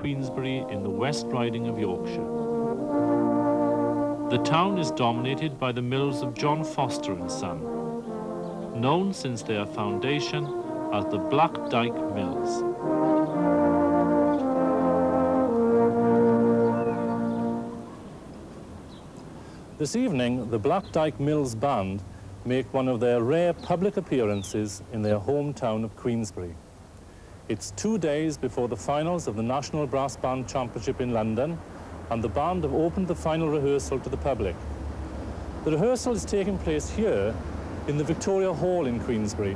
Queensbury in the West Riding of Yorkshire. The town is dominated by the mills of John Foster and Son, known since their foundation as the Dyke Mills. This evening, the Dyke Mills Band make one of their rare public appearances in their hometown of Queensbury. It's 2 days before the finals of the National Brass Band Championship in London, and the band have opened the final rehearsal to the public. The rehearsal is taking place here in the Victoria Hall in Queensbury,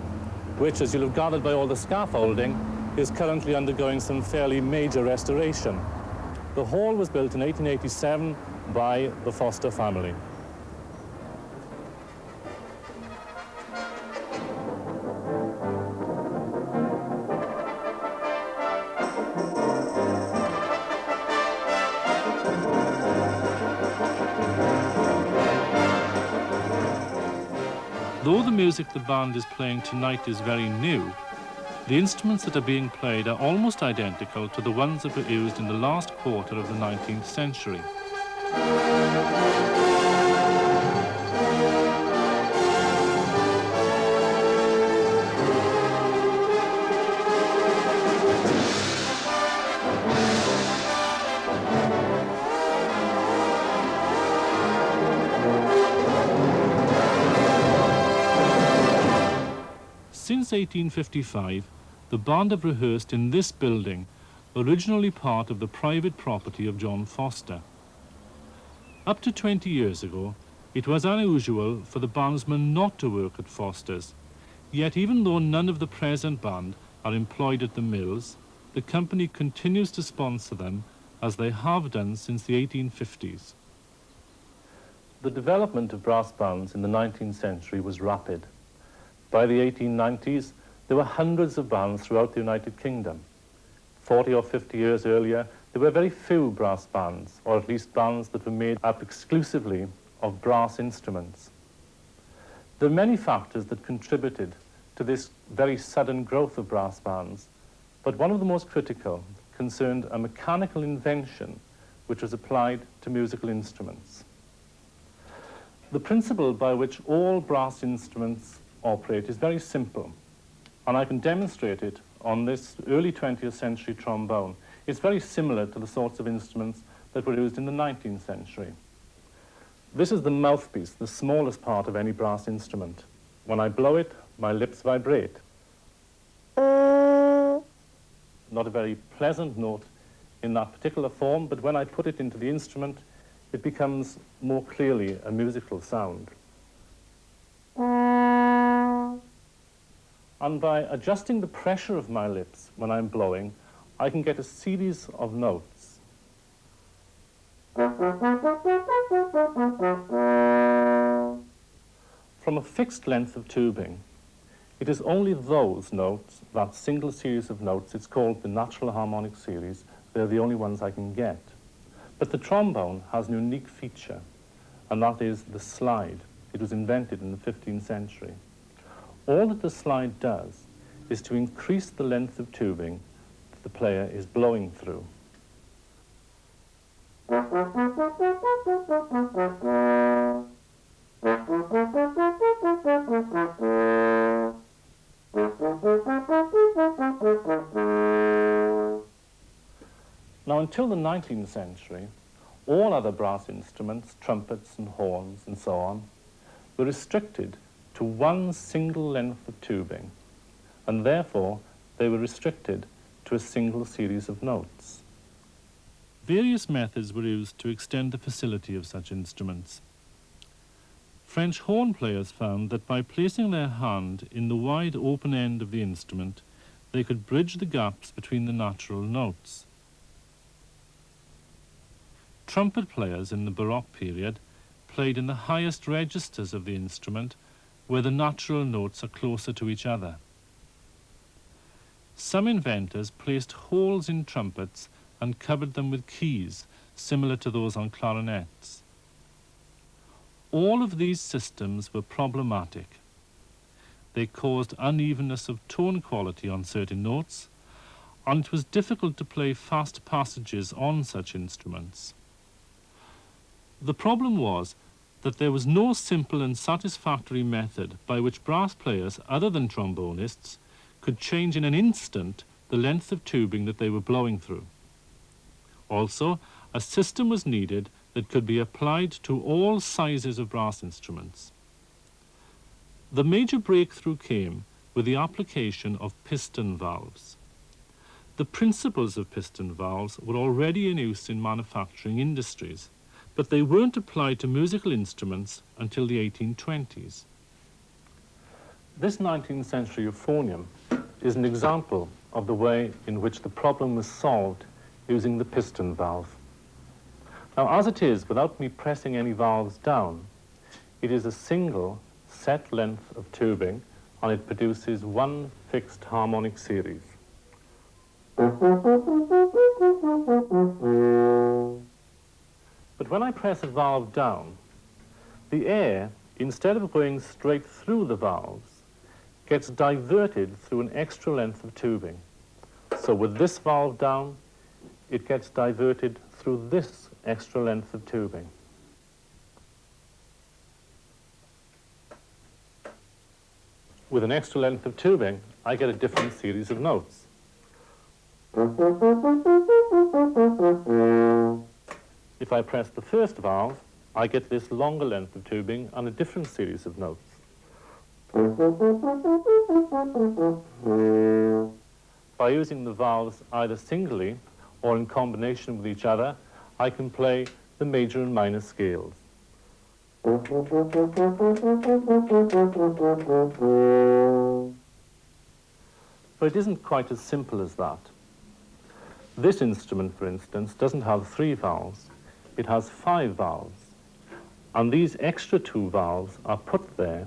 which, as you'll have gathered by all the scaffolding, is currently undergoing some fairly major restoration. The hall was built in 1887 by the Foster family. Though the music the band is playing tonight is very new, the instruments that are being played are almost identical to the ones that were used in the last quarter of the 19th century. Since 1855, the band have rehearsed in this building, originally part of the private property of John Foster. Up to 20 years ago, it was unusual for the bandsmen not to work at Foster's, yet even though none of the present band are employed at the mills, the company continues to sponsor them as they have done since the 1850s. The development of brass bands in the 19th century was rapid. By the 1890s, there were hundreds of bands throughout the United Kingdom. 40 or 50 years earlier, there were very few brass bands, or at least bands that were made up exclusively of brass instruments. There are many factors that contributed to this very sudden growth of brass bands, but one of the most critical concerned a mechanical invention which was applied to musical instruments. The principle by which all brass instruments operate is very simple, and I can demonstrate it on this early 20th century trombone. It's very similar to the sorts of instruments that were used in the 19th century. This is the mouthpiece, the smallest part of any brass instrument. When I blow it, my lips vibrate. Not a very pleasant note in that particular form, but when I put it into the instrument, it becomes more clearly a musical sound. And by adjusting the pressure of my lips when I'm blowing, I can get a series of notes. From a fixed length of tubing, it is only those notes, that single series of notes, it's called the natural harmonic series, they're the only ones I can get. But the trombone has an unique feature, and that is the slide. It was invented in the 15th century. All that the slide does is to increase the length of tubing that the player is blowing through. Now, until the 19th century, all other brass instruments, trumpets and horns and so on, were restricted to one single length of tubing, and therefore they were restricted to a single series of notes. Various methods were used to extend the facility of such instruments. French horn players found that by placing their hand in the wide open end of the instrument, they could bridge the gaps between the natural notes. Trumpet players in the Baroque period played in the highest registers of the instrument, where the natural notes are closer to each other. Some inventors placed holes in trumpets and covered them with keys, similar to those on clarinets. All of these systems were problematic. They caused unevenness of tone quality on certain notes, and it was difficult to play fast passages on such instruments. The problem was that there was no simple and satisfactory method by which brass players, other than trombonists, could change in an instant the length of tubing that they were blowing through. Also, a system was needed that could be applied to all sizes of brass instruments. The major breakthrough came with the application of piston valves. The principles of piston valves were already in use in manufacturing industries, but they weren't applied to musical instruments until the 1820s. This 19th century euphonium is an example of the way in which the problem was solved using the piston valve. Now, as it is, without me pressing any valves down, it is a single set length of tubing, and it produces one fixed harmonic series. But when I press a valve down, the air, instead of going straight through the valves, gets diverted through an extra length of tubing. So with this valve down, it gets diverted through this extra length of tubing. With an extra length of tubing, I get a different series of notes. If I press the first valve, I get this longer length of tubing and a different series of notes. By using the valves either singly or in combination with each other, I can play the major and minor scales. But it isn't quite as simple as that. This instrument, for instance, doesn't have 3 valves. It has 5 valves. And these extra 2 valves are put there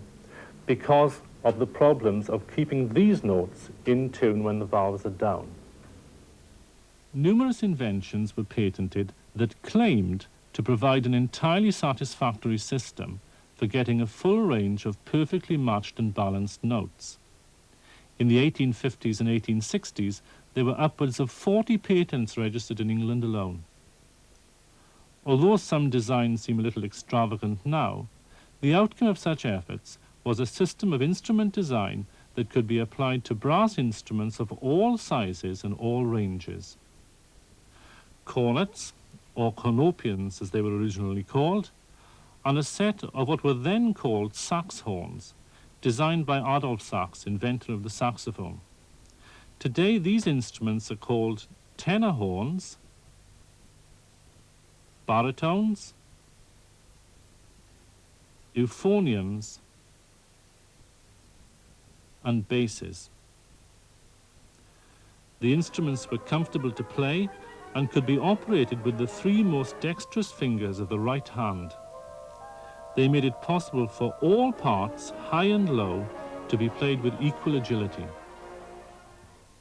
because of the problems of keeping these notes in tune when the valves are down. Numerous inventions were patented that claimed to provide an entirely satisfactory system for getting a full range of perfectly matched and balanced notes. In the 1850s and 1860s, there were upwards of 40 patents registered in England alone. Although some designs seem a little extravagant now, the outcome of such efforts was a system of instrument design that could be applied to brass instruments of all sizes and all ranges. Cornets, or cornopians as they were originally called, and a set of what were then called sax horns, designed by Adolf Sax, inventor of the saxophone. Today, these instruments are called tenor horns, baritones, euphoniums, and basses. The instruments were comfortable to play and could be operated with the 3 most dexterous fingers of the right hand. They made it possible for all parts, high and low, to be played with equal agility.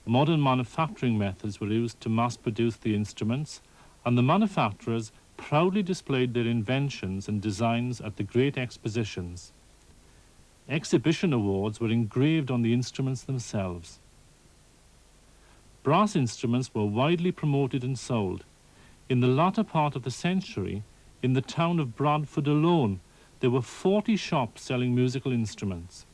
Modern manufacturing methods were used to mass-produce the instruments, and the manufacturers proudly displayed their inventions and designs at the great expositions. Exhibition awards were engraved on the instruments themselves. Brass instruments were widely promoted and sold. In the latter part of the century, in the town of Bradford alone, there were 40 shops selling musical instruments.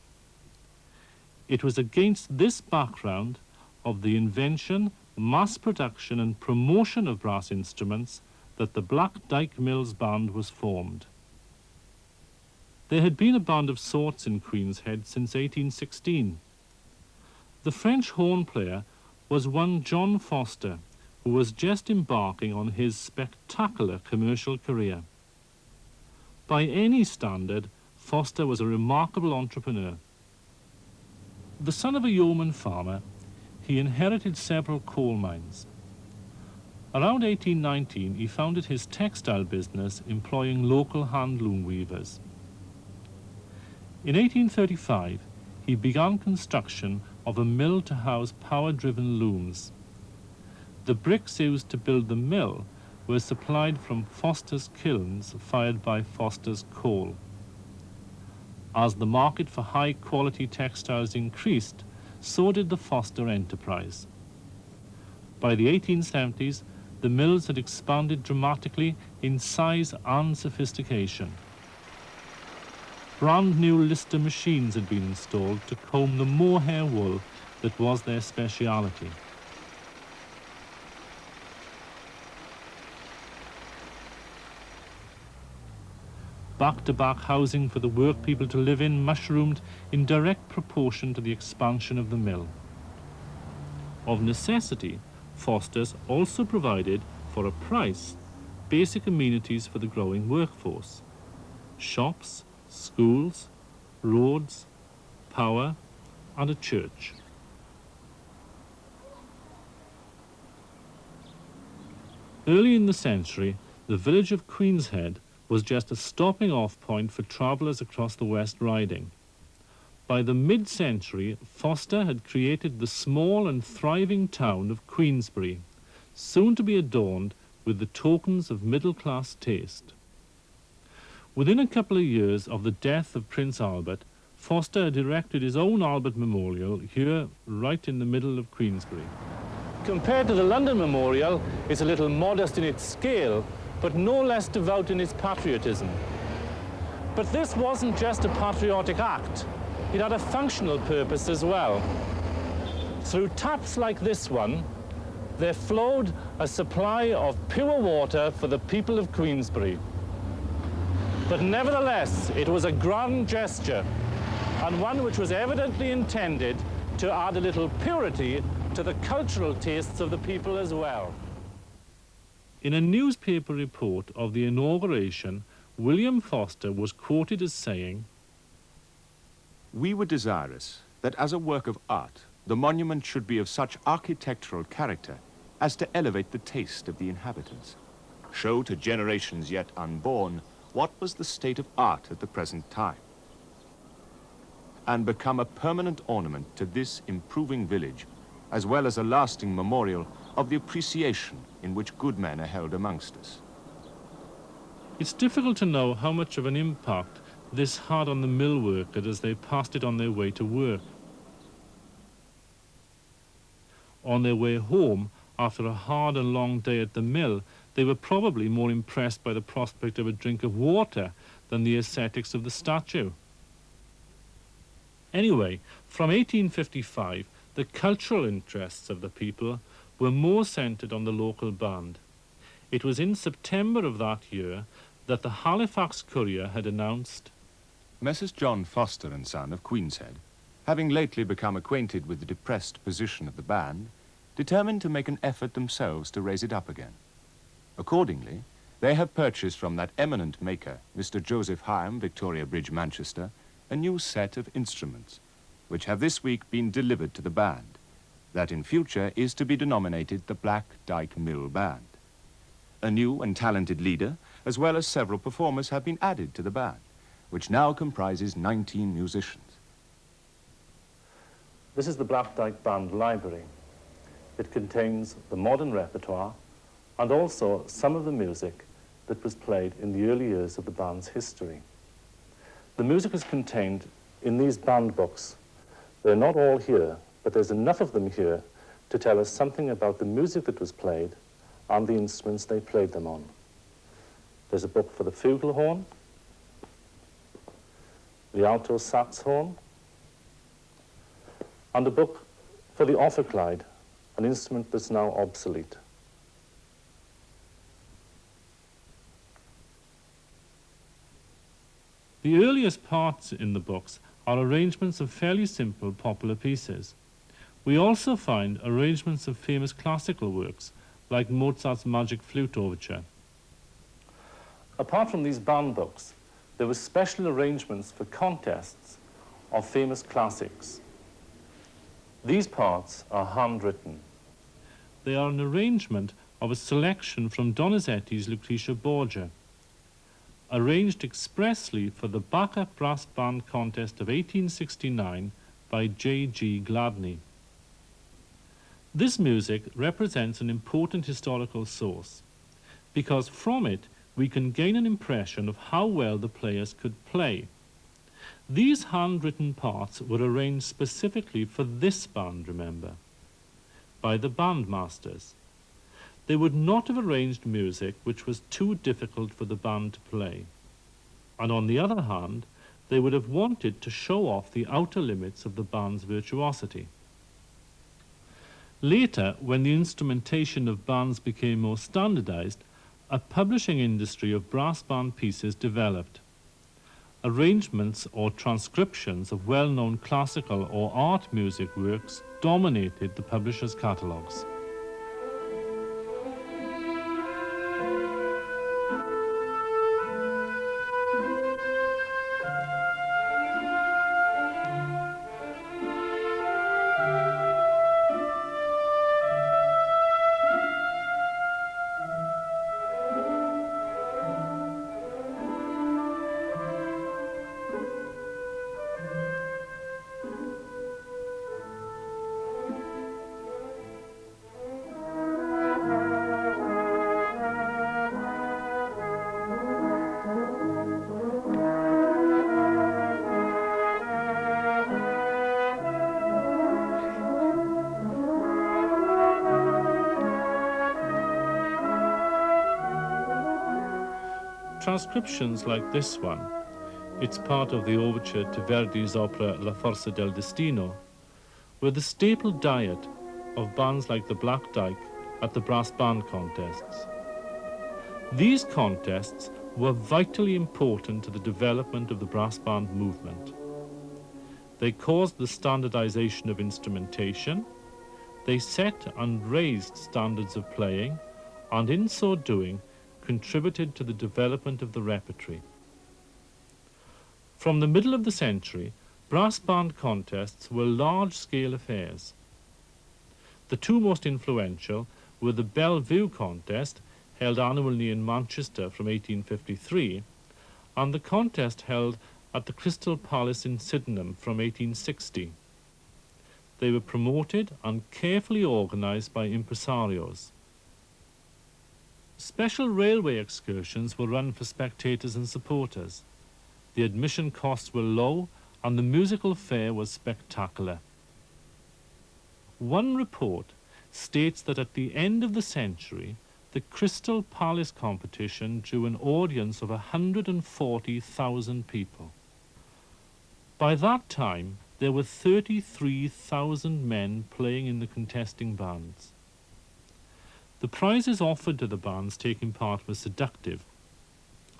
It was against this background of the invention, mass production and promotion of brass instruments that the Black Dyke Mills Band was formed. There had been a band of sorts in Queen's Head since 1816. The French horn player was one John Foster, who was just embarking on his spectacular commercial career. By any standard, Foster was a remarkable entrepreneur. The son of a yeoman farmer, he inherited several coal mines. Around 1819, he founded his textile business employing local hand-loom weavers. In 1835, he began construction of a mill to house power-driven looms. The bricks used to build the mill were supplied from Foster's kilns fired by Foster's coal. As the market for high-quality textiles increased, so did the Foster enterprise. By the 1870s, the mills had expanded dramatically in size and sophistication. Brand new Lister machines had been installed to comb the mohair wool that was their speciality. Back-to-back housing for the workpeople to live in mushroomed in direct proportion to the expansion of the mill. Of necessity, Foster's also provided, for a price, basic amenities for the growing workforce: shops, schools, roads, power, and a church. Early in the century, the village of Queenshead was just a stopping-off point for travellers across the West Riding. By the mid-century, Foster had created the small and thriving town of Queensbury, soon to be adorned with the tokens of middle-class taste. Within a couple of years of the death of Prince Albert, Foster had erected his own Albert Memorial here, right in the middle of Queensbury. Compared to the London Memorial, it's a little modest in its scale, but no less devout in its patriotism. But this wasn't just a patriotic act. It had a functional purpose as well. Through taps like this one, there flowed a supply of pure water for the people of Queensbury. But nevertheless, it was a grand gesture, and one which was evidently intended to add a little purity to the cultural tastes of the people as well. In a newspaper report of the inauguration, William Foster was quoted as saying, "We were desirous that as a work of art, the monument should be of such architectural character as to elevate the taste of the inhabitants, show to generations yet unborn what was the state of art at the present time, and become a permanent ornament to this improving village, as well as a lasting memorial of the appreciation in which good men are held amongst us." It's difficult to know how much of an impact this had on the mill workers as they passed it on their way to work. On their way home, after a hard and long day at the mill, they were probably more impressed by the prospect of a drink of water than the aesthetics of the statue. Anyway, from 1855, the cultural interests of the people were more centred on the local band. It was in September of that year that the Halifax Courier had announced, Messrs. John Foster and Son of Queenshead, having lately become acquainted with the depressed position of the band, determined to make an effort themselves to raise it up again. Accordingly, they have purchased from that eminent maker, Mr. Joseph Hyam, Victoria Bridge, Manchester, a new set of instruments, which have this week been delivered to the band, that in future is to be denominated the Black Dyke Mill Band. A new and talented leader, as well as several performers, have been added to the band, which now comprises 19 musicians. This is the Black Dyke Band Library. It contains the modern repertoire and also some of the music that was played in the early years of the band's history. The music is contained in these band books. They're not all here, but there's enough of them here to tell us something about the music that was played and the instruments they played them on. There's a book for the flugelhorn, the alto sax horn, and a book for the ophicleide, an instrument that's now obsolete. The earliest parts in the books are arrangements of fairly simple popular pieces. We also find arrangements of famous classical works, like Mozart's Magic Flute Overture. Apart from these band books, there were special arrangements for contests of famous classics. These parts are handwritten. They are an arrangement of a selection from Donizetti's Lucretia Borgia, arranged expressly for the backup brass band contest of 1869 by J.G. Gladney. This music represents an important historical source, because from it we can gain an impression of how well the players could play. These handwritten parts were arranged specifically for this band, remember. by the bandmasters. They would not have arranged music which was too difficult for the band to play. And on the other hand, they would have wanted to show off the outer limits of the band's virtuosity. Later, when the instrumentation of bands became more standardized, a publishing industry of brass band pieces developed. Arrangements or transcriptions of well-known classical or art music works dominated the publishers' catalogues. Transcriptions like this one, it's part of the overture to Verdi's opera La Forza del Destino, were the staple diet of bands like the Black Dyke at the brass band contests. These contests were vitally important to the development of the brass band movement. They caused the standardization of instrumentation, they set and raised standards of playing, and in so doing, contributed to the development of the repertory. From the middle of the century, brass band contests were large-scale affairs. The two most influential were the Bellevue contest, held annually in Manchester from 1853, and the contest held at the Crystal Palace in Sydenham from 1860. They were promoted and carefully organized by impresarios. Special railway excursions were run for spectators and supporters. The admission costs were low and the musical fare was spectacular. One report states that at the end of the century, the Crystal Palace competition drew an audience of 140,000 people. By that time, there were 33,000 men playing in the contesting bands. The prizes offered to the bands taking part were seductive,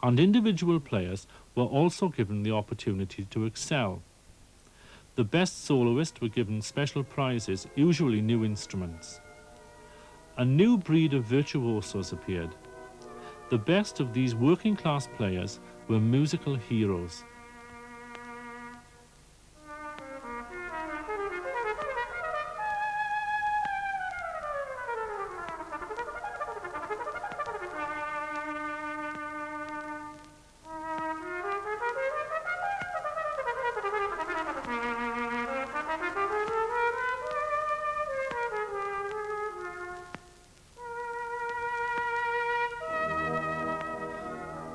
and individual players were also given the opportunity to excel. The best soloists were given special prizes, usually new instruments. A new breed of virtuosos appeared. The best of these working-class players were musical heroes.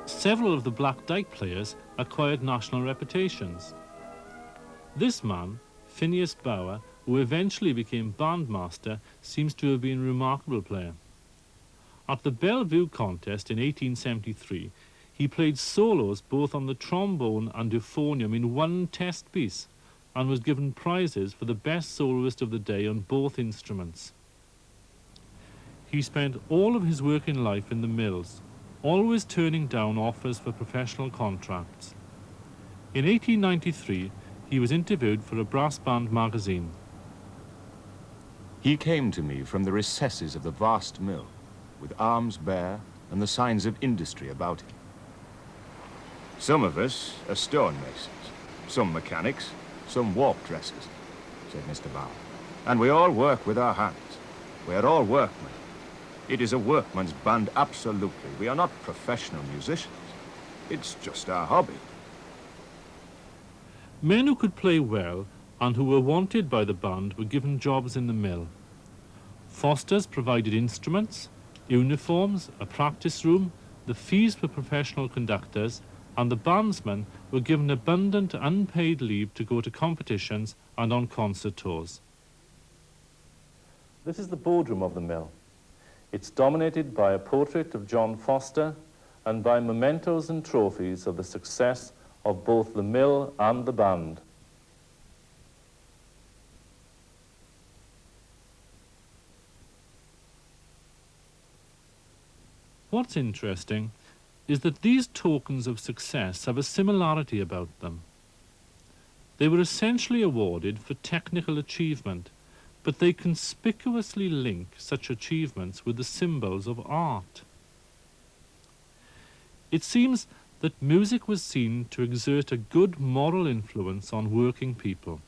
Several of the Black Dyke players acquired national reputations. This man, Phineas Bower, who eventually became bandmaster, seems to have been a remarkable player. At the Bellevue contest in 1873, he played solos both on the trombone and euphonium in one test piece and was given prizes for the best soloist of the day on both instruments. He spent all of his working life in the mills, always turning down offers for professional contracts. In 1893, he was interviewed for a brass band magazine. He came to me from the recesses of the vast mill, with arms bare and the signs of industry about him. Some of us are stonemasons, some mechanics, some warp dressers, said Mr. Bower. And we all work with our hands. We are all workmen. It is a workman's band, absolutely. We are not professional musicians. It's just our hobby. Men who could play well and who were wanted by the band were given jobs in the mill. Fosters provided instruments, uniforms, a practice room, the fees for professional conductors, and the bandsmen were given abundant unpaid leave to go to competitions and on concert tours. This is the boardroom of the mill. It's dominated by a portrait of John Foster and by mementos and trophies of the success of both the mill and the band. What's interesting is that these tokens of success have a similarity about them. They were essentially awarded for technical achievement, but they conspicuously link such achievements with the symbols of art. It seems that music was seen to exert a good moral influence on working people,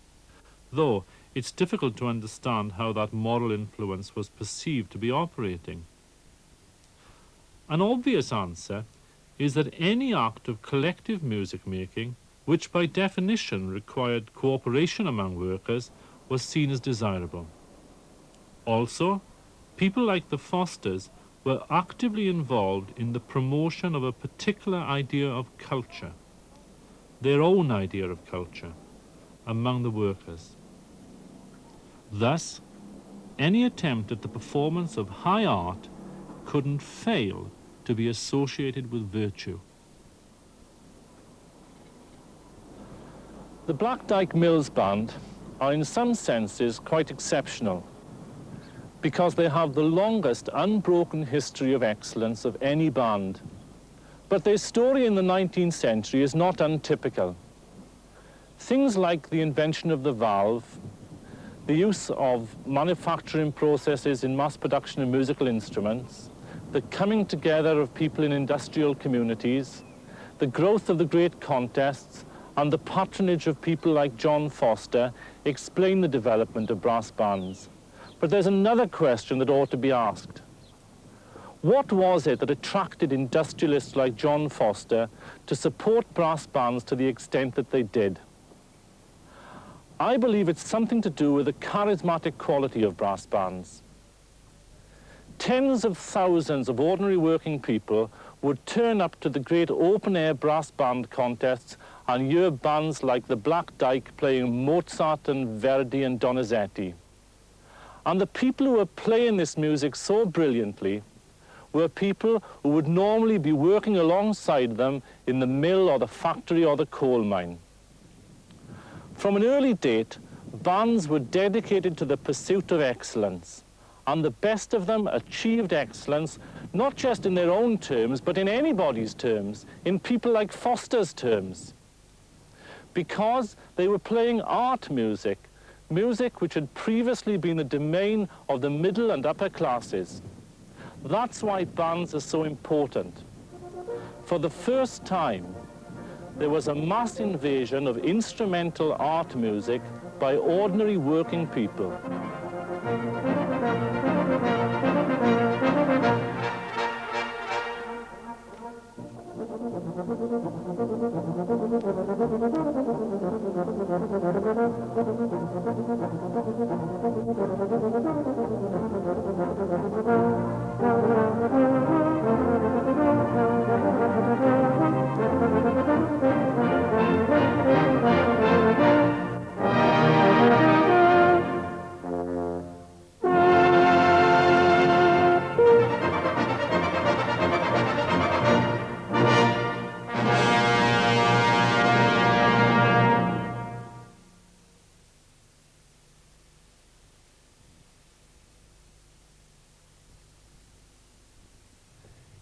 though it's difficult to understand how that moral influence was perceived to be operating. An obvious answer is that any act of collective music making, which by definition required cooperation among workers, was seen as desirable. Also, people like the Fosters were actively involved in the promotion of a particular idea of culture, their own idea of culture, among the workers. Thus, any attempt at the performance of high art couldn't fail to be associated with virtue. The Black Dyke Mills Band are in some senses quite exceptional because they have the longest unbroken history of excellence of any band. But their story in the 19th century is not untypical. Things like the invention of the valve, the use of manufacturing processes in mass production of musical instruments, the coming together of people in industrial communities, the growth of the great contests, and the patronage of people like John Foster explain the development of brass bands. But there's another question that ought to be asked. What was it that attracted industrialists like John Foster to support brass bands to the extent that they did? I believe it's something to do with the charismatic quality of brass bands. Tens of thousands of ordinary working people would turn up to the great open-air brass band contests and hear bands like the Black Dyke playing Mozart and Verdi and Donizetti. And the people who were playing this music so brilliantly were people who would normally be working alongside them in the mill or the factory or the coal mine. From an early date, bands were dedicated to the pursuit of excellence, and the best of them achieved excellence not just in their own terms, but in anybody's terms, in people like Foster's terms, because they were playing art music, music which had previously been the domain of the middle and upper classes. That's why bands are so important. For the first time, there was a mass invasion of instrumental art music by ordinary working people.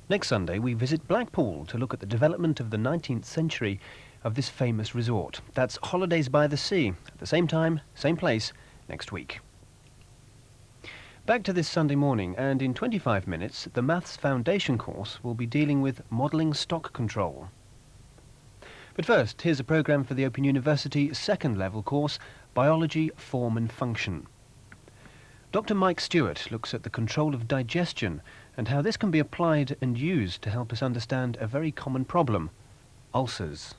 Next Sunday, we visit Blackpool to look at the development of the 19th century of this famous resort. That's Holidays by the Sea, at the same time, same place, next week. Back to this Sunday morning, and in 25 minutes, the Maths Foundation course will be dealing with modelling stock control. But first, here's a programme for the Open University second level course, Biology, Form and Function. Dr. Mike Stewart looks at the control of digestion and how this can be applied and used to help us understand a very common problem, ulcers.